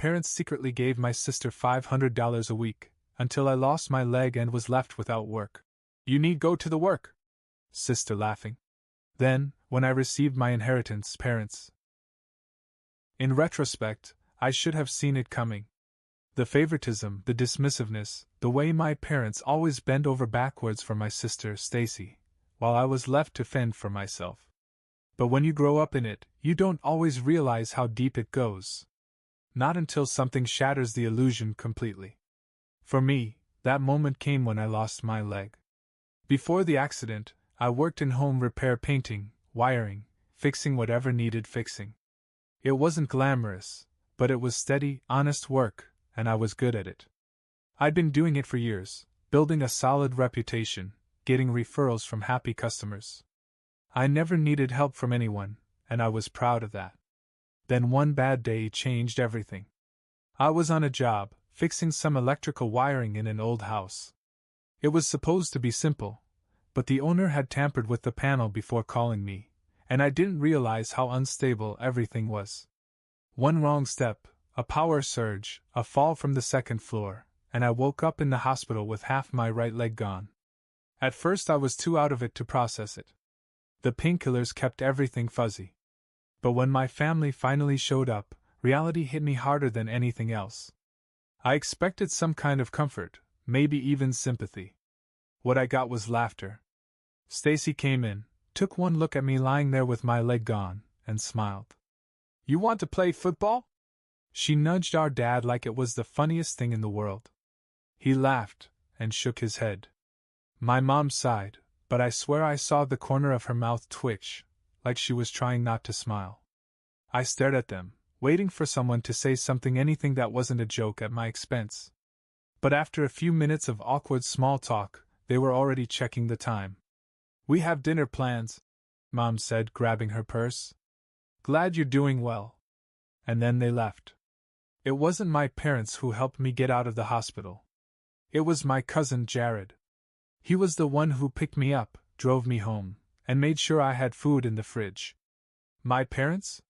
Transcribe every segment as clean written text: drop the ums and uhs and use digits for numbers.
parents secretly gave my sister $500 a week, until I lost my leg and was left without work. You need go to the work. Sister laughing. Then, when I received my inheritance, parents. In retrospect, I should have seen it coming. The favoritism, the dismissiveness, the way my parents always bent over backwards for my sister, Stacy, while I was left to fend for myself. But when you grow up in it, you don't always realize how deep it goes. Not until something shatters the illusion completely. For me, that moment came when I lost my leg. Before the accident, I worked in home repair, painting, wiring, fixing whatever needed fixing. It wasn't glamorous, but it was steady, honest work, and I was good at it. I'd been doing it for years, building a solid reputation, getting referrals from happy customers. I never needed help from anyone, and I was proud of that. Then one bad day changed everything. I was on a job, fixing some electrical wiring in an old house. It was supposed to be simple, but the owner had tampered with the panel before calling me, and I didn't realize how unstable everything was. One wrong step, a power surge, a fall from the second floor, and I woke up in the hospital with half my right leg gone. At first I was too out of it to process it. The painkillers kept everything fuzzy. But when my family finally showed up, reality hit me harder than anything else. I expected some kind of comfort, maybe even sympathy. What I got was laughter. Stacy came in, took one look at me lying there with my leg gone, and smiled. You want to play football? She nudged our dad like it was the funniest thing in the world. He laughed, and shook his head. My mom sighed, but I swear I saw the corner of her mouth twitch, like she was trying not to smile. I stared at them, waiting for someone to say something, anything that wasn't a joke at my expense. But after a few minutes of awkward small talk, they were already checking the time. We have dinner plans, Mom said, grabbing her purse. Glad you're doing well. And then they left. It wasn't my parents who helped me get out of the hospital. It was my cousin Jared. He was the one who picked me up, drove me home, and made sure I had food in the fridge. My parents?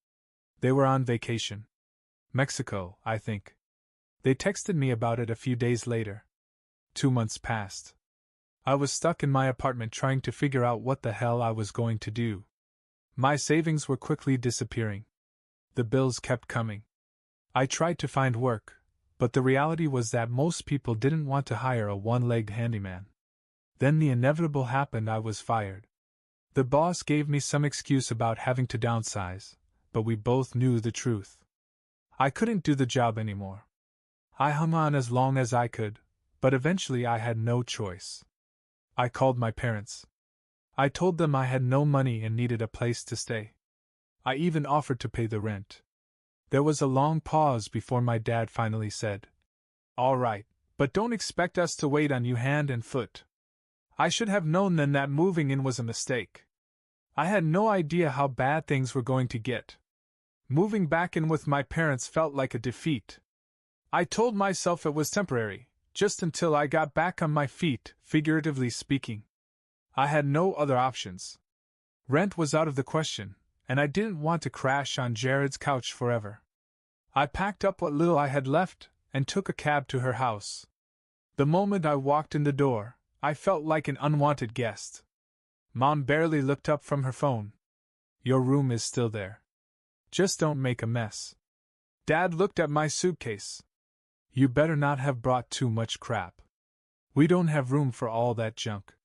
They were on vacation. Mexico, I think. They texted me about it a few days later. 2 months passed. I was stuck in my apartment trying to figure out what the hell I was going to do. My savings were quickly disappearing. The bills kept coming. I tried to find work, but the reality was that most people didn't want to hire a one-legged handyman. Then the inevitable happened. I was fired. The boss gave me some excuse about having to downsize, but we both knew the truth. I couldn't do the job anymore. I hung on as long as I could, but eventually I had no choice. I called my parents. I told them I had no money and needed a place to stay. I even offered to pay the rent. There was a long pause before my dad finally said, "All right, but don't expect us to wait on you hand and foot." I should have known then that moving in was a mistake. I had no idea how bad things were going to get. Moving back in with my parents felt like a defeat. I told myself it was temporary, just until I got back on my feet, figuratively speaking. I had no other options. Rent was out of the question, and I didn't want to crash on Jared's couch forever. I packed up what little I had left and took a cab to her house. The moment I walked in the door, I felt like an unwanted guest. Mom barely looked up from her phone. "Your room is still there. Just don't make a mess." Dad looked at my suitcase. "You better not have brought too much crap. We don't have room for all that junk."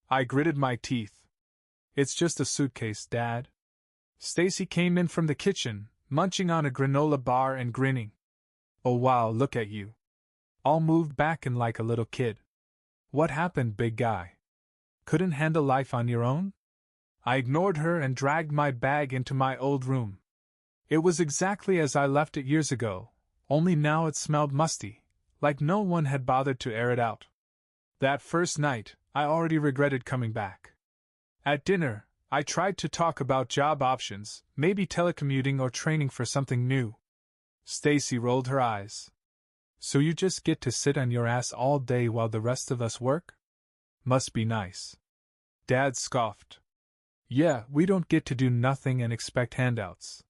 I gritted my teeth. "It's just a suitcase, Dad." Stacy came in from the kitchen, munching on a granola bar and grinning. "Oh wow, look at you. All moved back in like a little kid. What happened, big guy? Couldn't handle life on your own?" I ignored her and dragged my bag into my old room. It was exactly as I left it years ago, only now it smelled musty, like no one had bothered to air it out. That first night, I already regretted coming back. At dinner, I tried to talk about job options, maybe telecommuting or training for something new. Stacy rolled her eyes. "So you just get to sit on your ass all day while the rest of us work? Must be nice." Dad scoffed. "Yeah, we don't get to do nothing and expect handouts."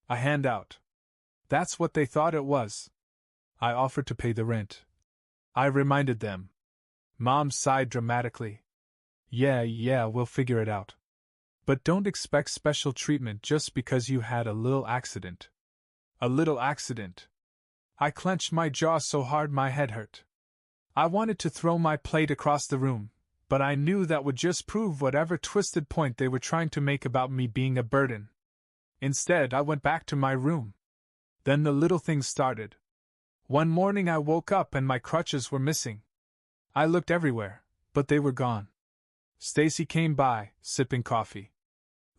"A handout?" That's what they thought it was. I offered to pay the rent. I reminded them. Mom sighed dramatically. Yeah, we'll figure it out. But don't expect special treatment just because you had a little accident. A little accident. I clenched my jaw so hard my head hurt. I wanted to throw my plate across the room, but I knew that would just prove whatever twisted point they were trying to make about me being a burden. Instead, I went back to my room. Then the little things started. One morning I woke up and my crutches were missing. I looked everywhere, but they were gone. Stacy came by, sipping coffee.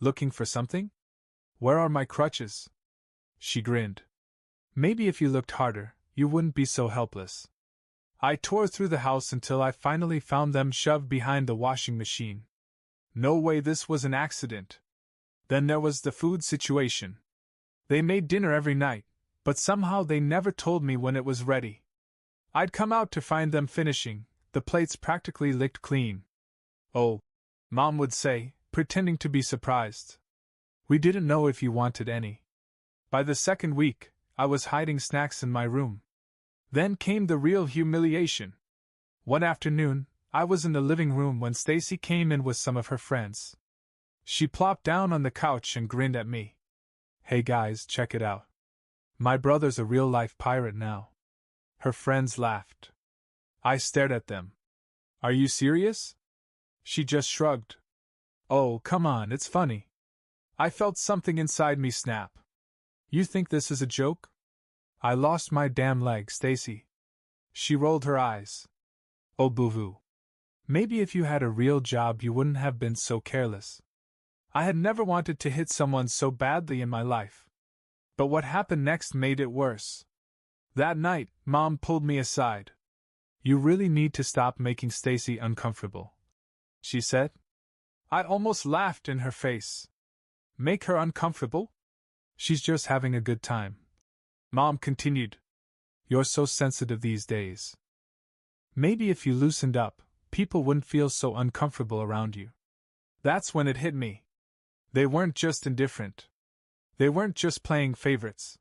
Looking for something? Where are my crutches? She grinned. Maybe if you looked harder, you wouldn't be so helpless. I tore through the house until I finally found them shoved behind the washing machine. No way this was an accident. Then there was the food situation. They made dinner every night, but somehow they never told me when it was ready. I'd come out to find them finishing, the plates practically licked clean. Oh, Mom would say, pretending to be surprised. We didn't know if you wanted any. By the second week, I was hiding snacks in my room. Then came the real humiliation. One afternoon, I was in the living room when Stacy came in with some of her friends. She plopped down on the couch and grinned at me. Hey guys, check it out. My brother's a real-life pirate now. Her friends laughed. I stared at them. Are you serious? She just shrugged. Oh, come on, it's funny. I felt something inside me snap. You think this is a joke? I lost my damn leg, Stacy. She rolled her eyes. Oh, boo-hoo. Maybe if you had a real job you wouldn't have been so careless. I had never wanted to hit someone so badly in my life. But what happened next made it worse. That night, Mom pulled me aside. You really need to stop making Stacy uncomfortable, she said. I almost laughed in her face. Make her uncomfortable? She's just having a good time. Mom continued. You're so sensitive these days. Maybe if you loosened up, people wouldn't feel so uncomfortable around you. That's when it hit me. They weren't just indifferent. They weren't just playing favorites.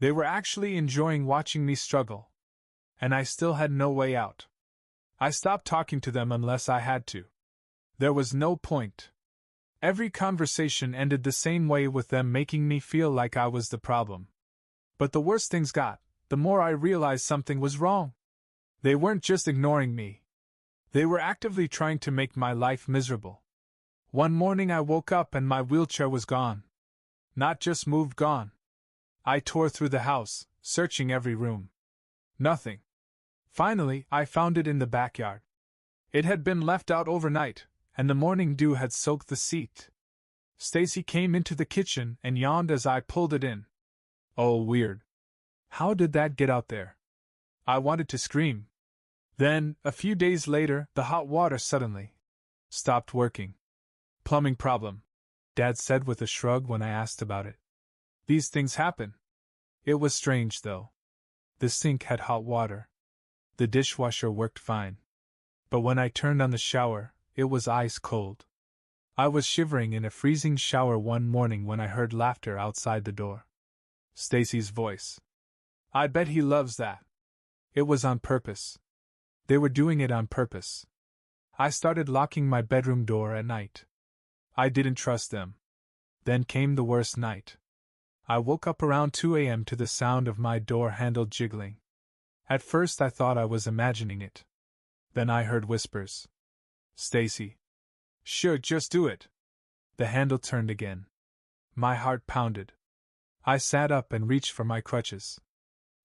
They were actually enjoying watching me struggle. And I still had no way out. I stopped talking to them unless I had to. There was no point. Every conversation ended the same way, with them making me feel like I was the problem. But the worse things got, the more I realized something was wrong. They weren't just ignoring me. They were actively trying to make my life miserable. One morning I woke up and my wheelchair was gone. Not just moved, gone. I tore through the house, searching every room. Nothing. Finally, I found it in the backyard. It had been left out overnight, and the morning dew had soaked the seat. Stacy came into the kitchen and yawned as I pulled it in. Oh, weird. How did that get out there? I wanted to scream. Then, a few days later, the hot water suddenly stopped working. Plumbing problem, Dad said with a shrug when I asked about it. These things happen. It was strange, though. The sink had hot water. The dishwasher worked fine. But when I turned on the shower, it was ice cold. I was shivering in a freezing shower one morning when I heard laughter outside the door. Stacy's voice. I bet he loves that. It was on purpose. They were doing it on purpose. I started locking my bedroom door at night. I didn't trust them. Then came the worst night. I woke up around 2 a.m. to the sound of my door handle jiggling. At first I thought I was imagining it. Then I heard whispers. Stacy. Sure, just do it. The handle turned again. My heart pounded. I sat up and reached for my crutches.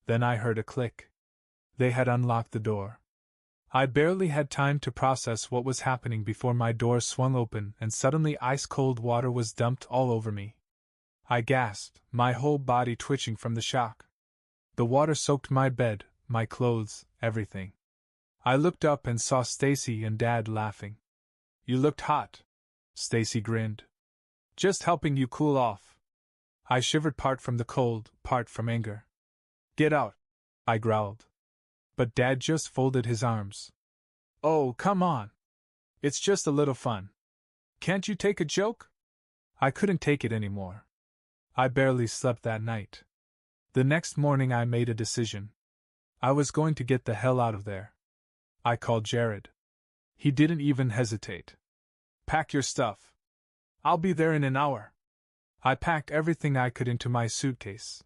Then I heard a click. They had unlocked the door. I barely had time to process what was happening before my door swung open and suddenly ice-cold water was dumped all over me. I gasped, my whole body twitching from the shock. The water soaked my bed, my clothes, everything. I looked up and saw Stacy and Dad laughing. You looked hot. Stacy grinned. Just helping you cool off. I shivered, part from the cold, part from anger. Get out, I growled. But Dad just folded his arms. Oh, come on. It's just a little fun. Can't you take a joke? I couldn't take it anymore. I barely slept that night. The next morning I made a decision. I was going to get the hell out of there. I called Jared. He didn't even hesitate. Pack your stuff. I'll be there in an hour. I packed everything I could into my suitcase.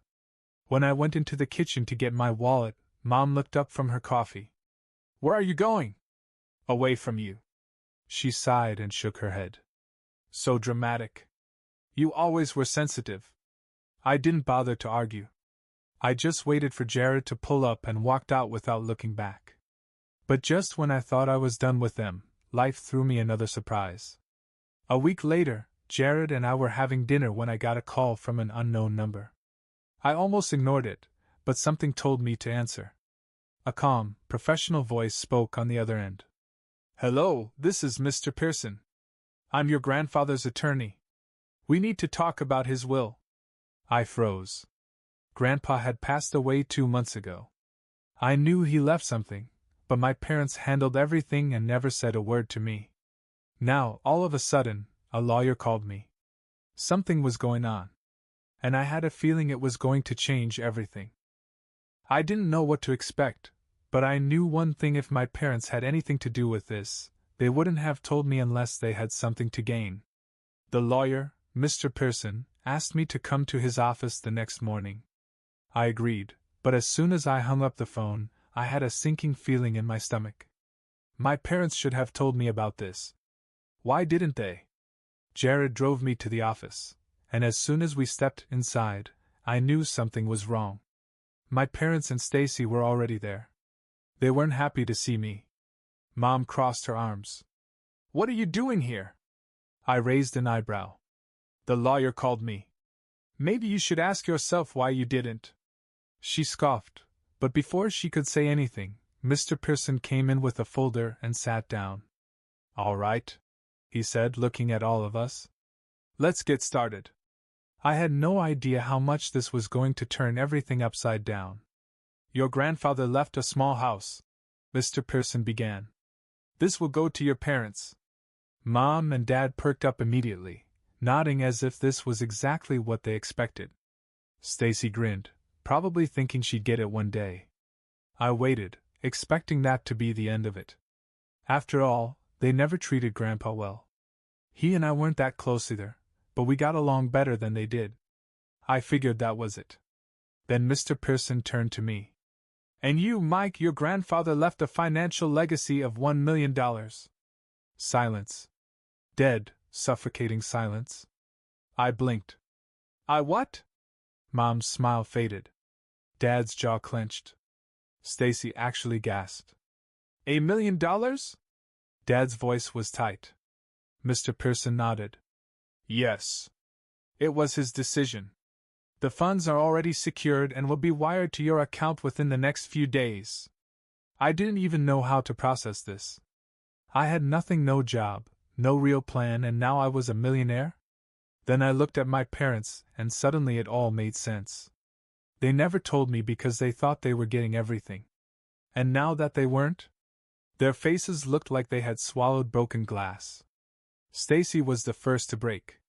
When I went into the kitchen to get my wallet, Mom looked up from her coffee. Where are you going? Away from you. She sighed and shook her head. So dramatic. You always were sensitive. I didn't bother to argue. I just waited for Jared to pull up and walked out without looking back. But just when I thought I was done with them, life threw me another surprise. A week later, Jared and I were having dinner when I got a call from an unknown number. I almost ignored it, but something told me to answer. A calm, professional voice spoke on the other end. Hello, this is Mr. Pearson. I'm your grandfather's attorney. We need to talk about his will. I froze. Grandpa had passed away 2 months ago. I knew he left something, but my parents handled everything and never said a word to me. Now, all of a sudden, a lawyer called me. Something was going on, and I had a feeling it was going to change everything. I didn't know what to expect, but I knew one thing: if my parents had anything to do with this, they wouldn't have told me unless they had something to gain. The lawyer, Mr. Pearson, asked me to come to his office the next morning. I agreed, but as soon as I hung up the phone, I had a sinking feeling in my stomach. My parents should have told me about this. Why didn't they? Jared drove me to the office, and as soon as we stepped inside, I knew something was wrong. My parents and Stacy were already there. They weren't happy to see me. Mom crossed her arms. What are you doing here? I raised an eyebrow. The lawyer called me. Maybe you should ask yourself why you didn't. She scoffed, but before she could say anything, Mr. Pearson came in with a folder and sat down. All right, he said, looking at all of us. Let's get started. I had no idea how much this was going to turn everything upside down. Your grandfather left a small house, Mr. Pearson began. This will go to your parents. Mom and Dad perked up immediately, nodding as if this was exactly what they expected. Stacy grinned, probably thinking she'd get it one day. I waited, expecting that to be the end of it. After all, they never treated Grandpa well. He and I weren't that close either, but we got along better than they did. I figured that was it. Then Mr. Pearson turned to me. And you, Mike, your grandfather left a financial legacy of $1 million. Silence. Dead, suffocating silence. I blinked. I what? Mom's smile faded. Dad's jaw clenched. Stacy actually gasped. $1 million? Dad's voice was tight. Mr. Pearson nodded. Yes. It was his decision. The funds are already secured and will be wired to your account within the next few days. I didn't even know how to process this. I had nothing, no job, no real plan, and now I was a millionaire? Then I looked at my parents, and suddenly it all made sense. They never told me because they thought they were getting everything. And now that they weren't? Their faces looked like they had swallowed broken glass. Stacy was the first to break.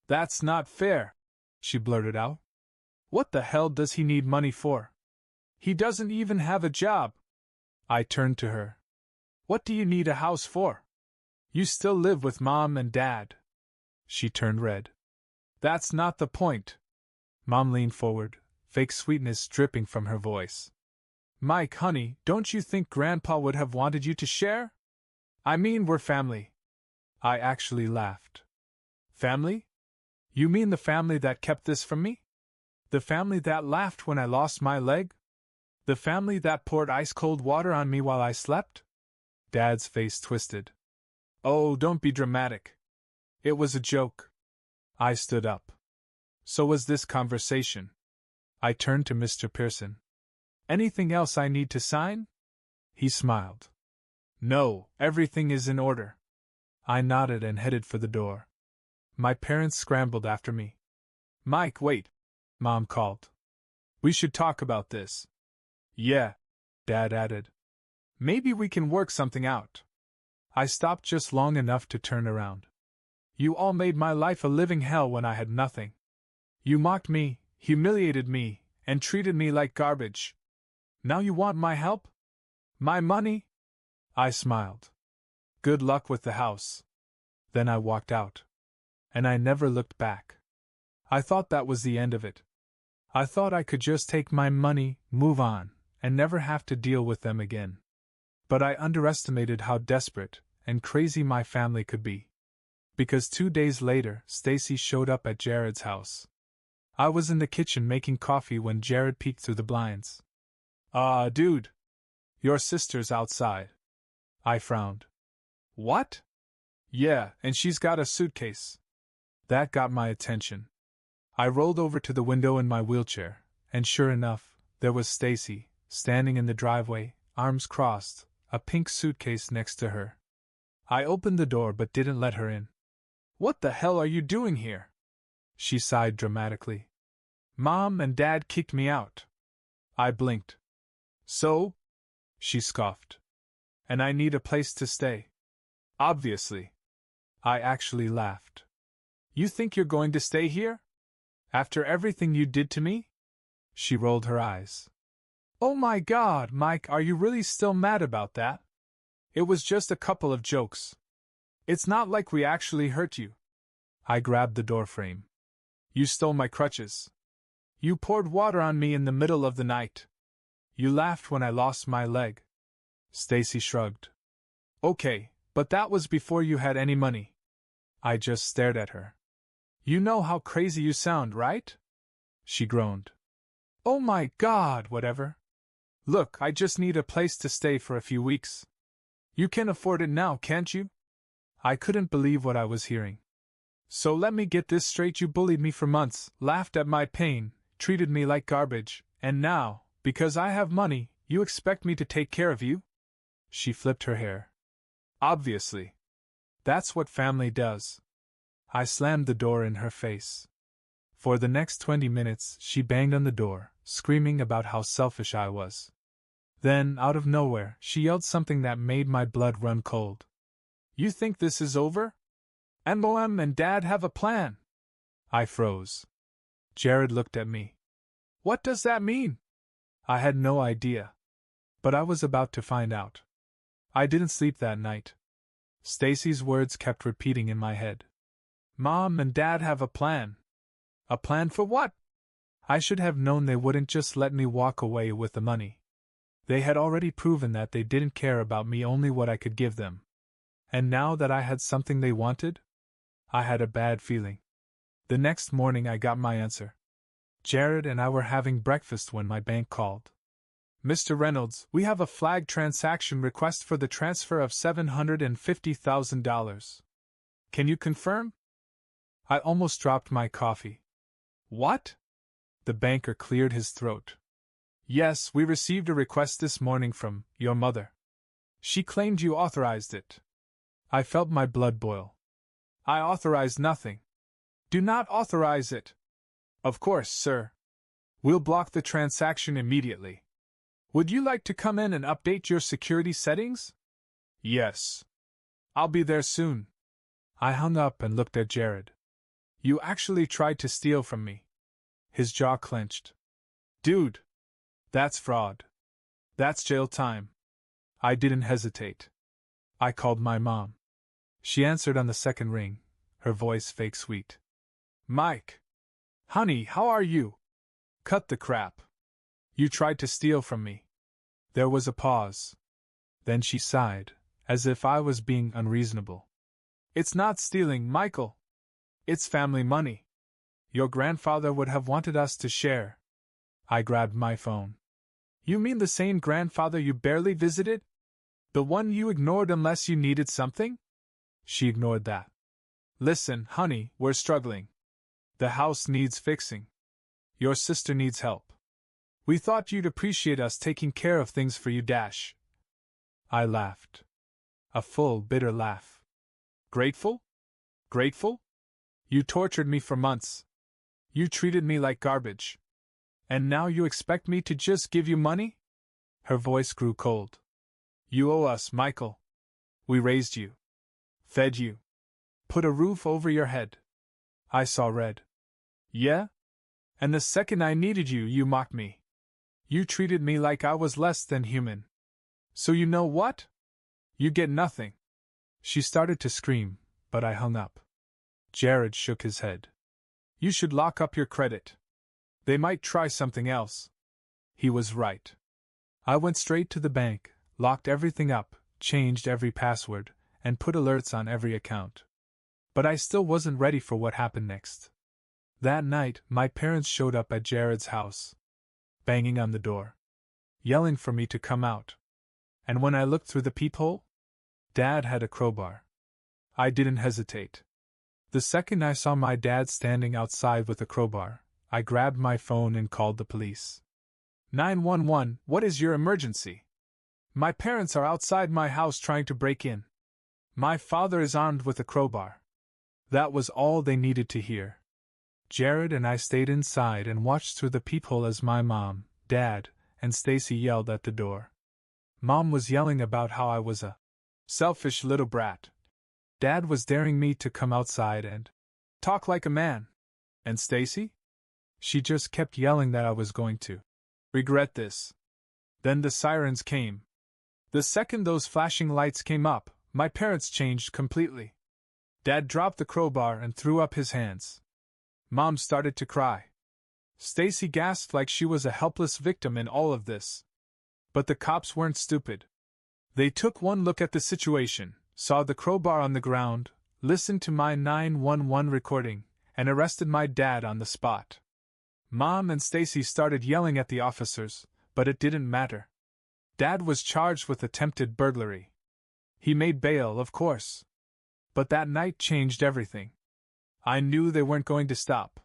That's not fair, she blurted out. What the hell does he need money for? He doesn't even have a job. I turned to her. What do you need a house for? You still live with Mom and Dad. She turned red. That's not the point. Mom leaned forward, fake sweetness dripping from her voice. Mike, honey, don't you think Grandpa would have wanted you to share? I mean, we're family. I actually laughed. Family? You mean the family that kept this from me? The family that laughed when I lost my leg? The family that poured ice-cold water on me while I slept? Dad's face twisted. Oh, don't be dramatic. It was a joke. I stood up. So was this conversation. I turned to Mr. Pearson. Anything else I need to sign? He smiled. No, everything is in order. I nodded and headed for the door. My parents scrambled after me. Mike, wait, Mom called. We should talk about this. Yeah, Dad added. Maybe we can work something out. I stopped just long enough to turn around. You all made my life a living hell when I had nothing. You mocked me, humiliated me, and treated me like garbage. Now you want my help? My money? I smiled. Good luck with the house. Then I walked out. And I never looked back. I thought that was the end of it. I thought I could just take my money, move on, and never have to deal with them again. But I underestimated how desperate and crazy my family could be. Because 2 days later, Stacy showed up at Jared's house. I was in the kitchen making coffee when Jared peeked through the blinds. Dude. Your sister's outside. I frowned. What? Yeah, and she's got a suitcase. That got my attention. I rolled over to the window in my wheelchair, and sure enough, there was Stacy, standing in the driveway, arms crossed, a pink suitcase next to her. I opened the door but didn't let her in. What the hell are you doing here? She sighed dramatically. Mom and Dad kicked me out. I blinked. So? She scoffed. And I need a place to stay. Obviously. I actually laughed. You think you're going to stay here? After everything you did to me? She rolled her eyes. Oh my God, Mike, are you really still mad about that? It was just a couple of jokes. It's not like we actually hurt you. I grabbed the doorframe. You stole my crutches. You poured water on me in the middle of the night. You laughed when I lost my leg. Stacy shrugged. Okay, but that was before you had any money. I just stared at her. You know how crazy you sound, right? She groaned. Oh my God, whatever. Look, I just need a place to stay for a few weeks. You can afford it now, can't you? I couldn't believe what I was hearing. So let me get this straight, you bullied me for months, laughed at my pain, treated me like garbage, and now, because I have money, you expect me to take care of you? She flipped her hair. Obviously. That's what family does. I slammed the door in her face. For the next 20 minutes, she banged on the door, screaming about how selfish I was. Then, out of nowhere, she yelled something that made my blood run cold. You think this is over? Mom and Dad have a plan. I froze. Jared looked at me. What does that mean? I had no idea. But I was about to find out. I didn't sleep that night. Stacy's words kept repeating in my head. Mom and Dad have a plan. A plan for what? I should have known they wouldn't just let me walk away with the money. They had already proven that they didn't care about me, only what I could give them. And now that I had something they wanted, I had a bad feeling. The next morning I got my answer. Jared and I were having breakfast when my bank called. Mr. Reynolds, we have a flagged transaction request for the transfer of $750,000. Can you confirm? I almost dropped my coffee. What? The banker cleared his throat. Yes, we received a request this morning from your mother. She claimed you authorized it. I felt my blood boil. I authorized nothing. Do not authorize it. Of course, sir. We'll block the transaction immediately. Would you like to come in and update your security settings? Yes. I'll be there soon. I hung up and looked at Jared. You actually tried to steal from me. His jaw clenched. Dude. That's fraud. That's jail time. I didn't hesitate. I called my mom. She answered on the second ring, her voice fake sweet. Mike. Honey, how are you? Cut the crap. You tried to steal from me. There was a pause. Then she sighed, as if I was being unreasonable. It's not stealing, Michael. It's family money. Your grandfather would have wanted us to share. I grabbed my phone. You mean the same grandfather you barely visited? The one you ignored unless you needed something? She ignored that. Listen, honey, we're struggling. The house needs fixing. Your sister needs help. We thought you'd appreciate us taking care of things for you. I laughed. A full, bitter laugh. Grateful? Grateful? You tortured me for months. You treated me like garbage. And now you expect me to just give you money? Her voice grew cold. You owe us, Michael. We raised you. Fed you. Put a roof over your head. I saw red. Yeah? And the second I needed you, you mocked me. You treated me like I was less than human. So you know what? You get nothing. She started to scream, but I hung up. Jared shook his head. You should lock up your credit. They might try something else. He was right. I went straight to the bank, locked everything up, changed every password, and put alerts on every account. But I still wasn't ready for what happened next. That night, my parents showed up at Jared's house, banging on the door, yelling for me to come out. And when I looked through the peephole, Dad had a crowbar. I didn't hesitate. The second I saw my dad standing outside with a crowbar, I grabbed my phone and called the police. 911, what is your emergency? My parents are outside my house trying to break in. My father is armed with a crowbar. That was all they needed to hear. Jared and I stayed inside and watched through the peephole as my mom, Dad, and Stacy yelled at the door. Mom was yelling about how I was a selfish little brat. Dad was daring me to come outside and talk like a man. And Stacy? She just kept yelling that I was going to regret this. Then the sirens came. The second those flashing lights came up, my parents changed completely. Dad dropped the crowbar and threw up his hands. Mom started to cry. Stacy gasped like she was a helpless victim in all of this. But the cops weren't stupid. They took one look at the situation, saw the crowbar on the ground, listened to my 911 recording, and arrested my dad on the spot. Mom and Stacy started yelling at the officers, but it didn't matter. Dad was charged with attempted burglary. He made bail, of course. But that night changed everything. I knew they weren't going to stop.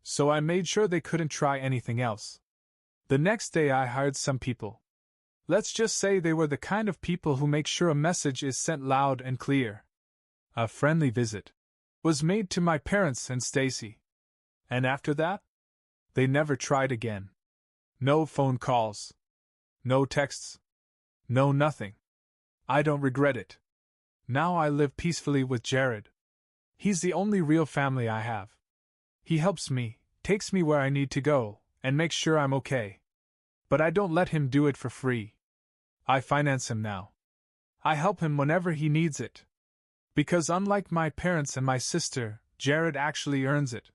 So I made sure they couldn't try anything else. The next day I hired some people. Let's just say they were the kind of people who make sure a message is sent loud and clear. A friendly visit was made to my parents and Stacy. And after that, they never tried again. No phone calls. No texts. No nothing. I don't regret it. Now I live peacefully with Jared. He's the only real family I have. He helps me, takes me where I need to go, and makes sure I'm okay. But I don't let him do it for free. I finance him now. I help him whenever he needs it. Because unlike my parents and my sister, Jared actually earns it.